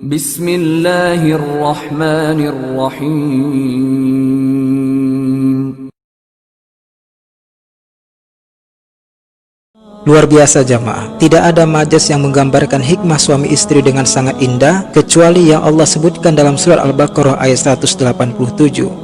Bismillahirrahmanirrahim. Luar biasa jamaah, tidak ada majas yang menggambarkan hikmah suami istri dengan sangat indah kecuali yang Allah sebutkan dalam surat Al-Baqarah ayat 187.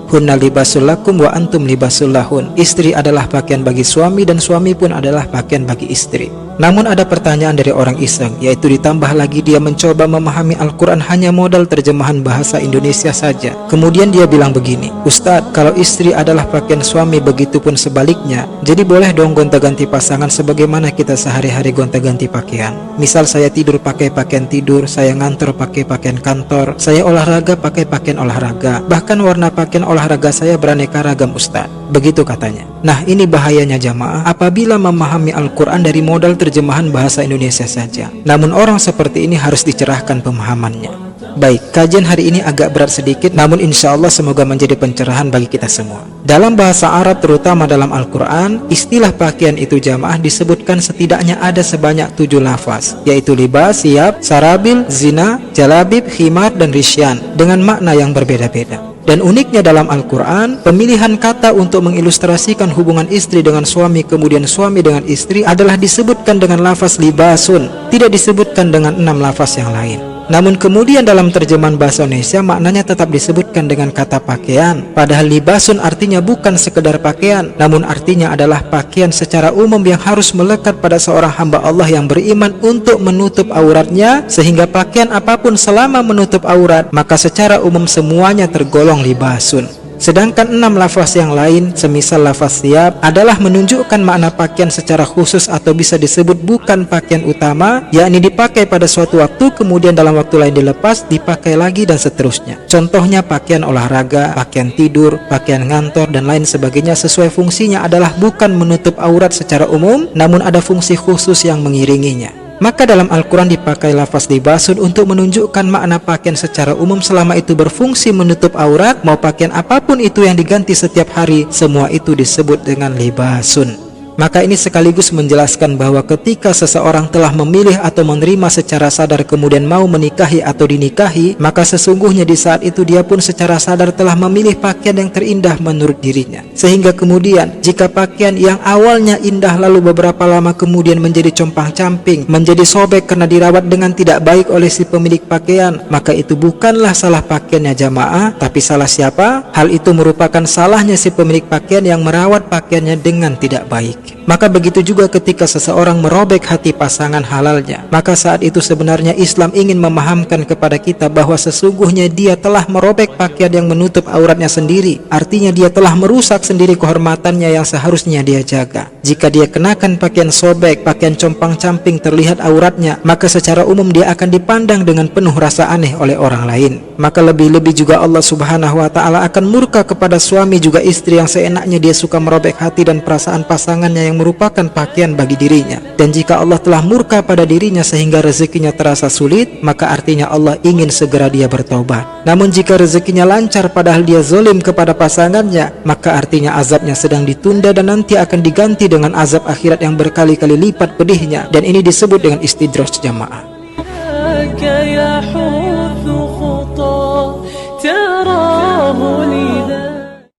Hunna libasul lakum wa antum libasul lahun. Istri adalah pakaian bagi suami dan suami pun adalah pakaian bagi istri. Namun ada pertanyaan dari orang iseng, yaitu ditambah lagi dia mencoba memahami Al-Quran hanya modal terjemahan bahasa Indonesia saja. Kemudian dia bilang begini, Ustadz, kalau istri adalah pakaian suami begitupun sebaliknya, jadi boleh dong gonta-ganti pasangan sebagaimana kita sehari-hari gonta-ganti pakaian. Misal saya tidur pakai pakaian tidur, saya ngantor pakai pakaian kantor, saya olahraga pakai pakaian olahraga, bahkan warna pakaian olahraga saya beraneka ragam Ustadz. Begitu katanya. Nah, ini bahayanya jamaah apabila memahami Al-Quran dari modal terjemahan bahasa Indonesia saja. Namun orang seperti ini harus dicerahkan pemahamannya. Baik, kajian hari ini agak berat sedikit, namun insya Allah semoga menjadi pencerahan bagi kita semua. Dalam bahasa Arab, terutama dalam Al-Quran, istilah pakaian itu jamaah disebutkan setidaknya ada sebanyak 7 lafaz, yaitu libas, siyab, sarabil, zina, jalabib, khimar, dan risyan, dengan makna yang berbeda-beda. Dan uniknya dalam Al-Quran, pemilihan kata untuk mengilustrasikan hubungan istri dengan suami kemudian suami dengan istri adalah disebutkan dengan lafaz libasun, tidak disebutkan dengan 6 lafaz yang lain. Namun kemudian dalam terjemahan bahasa Indonesia maknanya tetap disebutkan dengan kata pakaian. Padahal libasun artinya bukan sekedar pakaian, namun artinya adalah pakaian secara umum yang harus melekat pada seorang hamba Allah yang beriman untuk menutup auratnya, sehingga pakaian apapun selama menutup aurat maka secara umum semuanya tergolong libasun. Sedangkan 6 lafaz yang lain, semisal lafaz siyab, adalah menunjukkan makna pakaian secara khusus atau bisa disebut bukan pakaian utama, yakni dipakai pada suatu waktu kemudian dalam waktu lain dilepas, dipakai lagi dan seterusnya. Contohnya pakaian olahraga, pakaian tidur, pakaian ngantor dan lain sebagainya sesuai fungsinya adalah bukan menutup aurat secara umum, namun ada fungsi khusus yang mengiringinya. Maka dalam Al-Quran dipakai lafaz libasun untuk menunjukkan makna pakaian secara umum selama itu berfungsi menutup aurat, mau pakaian apapun itu yang diganti setiap hari, semua itu disebut dengan libasun. Maka ini sekaligus menjelaskan bahwa ketika seseorang telah memilih atau menerima secara sadar kemudian mau menikahi atau dinikahi, maka sesungguhnya di saat itu dia pun secara sadar telah memilih pakaian yang terindah menurut dirinya. Sehingga kemudian jika pakaian yang awalnya indah lalu beberapa lama kemudian menjadi compang-camping, menjadi sobek karena dirawat dengan tidak baik oleh si pemilik pakaian, maka itu bukanlah salah pakaiannya jamaah, tapi salah siapa? Hal itu merupakan salahnya si pemilik pakaian yang merawat pakaiannya dengan tidak baik. Maka begitu juga ketika seseorang merobek hati pasangan halalnya, maka saat itu sebenarnya Islam ingin memahamkan kepada kita bahwa sesungguhnya dia telah merobek pakaian yang menutup auratnya sendiri. Artinya dia telah merusak sendiri kehormatannya yang seharusnya dia jaga. Jika dia kenakan pakaian sobek, pakaian compang-camping terlihat auratnya, maka secara umum dia akan dipandang dengan penuh rasa aneh oleh orang lain. Maka lebih-lebih juga Allah Subhanahu wa ta'ala akan murka kepada suami juga istri yang seenaknya dia suka merobek hati dan perasaan pasangannya yang merupakan pakaian bagi dirinya. Dan jika Allah telah murka pada dirinya sehingga rezekinya terasa sulit, maka artinya Allah ingin segera dia bertobat. Namun jika rezekinya lancar padahal dia zalim kepada pasangannya, maka artinya azabnya sedang ditunda dan nanti akan diganti dengan azab akhirat yang berkali-kali lipat pedihnya. Dan ini disebut dengan istidraj jamaah.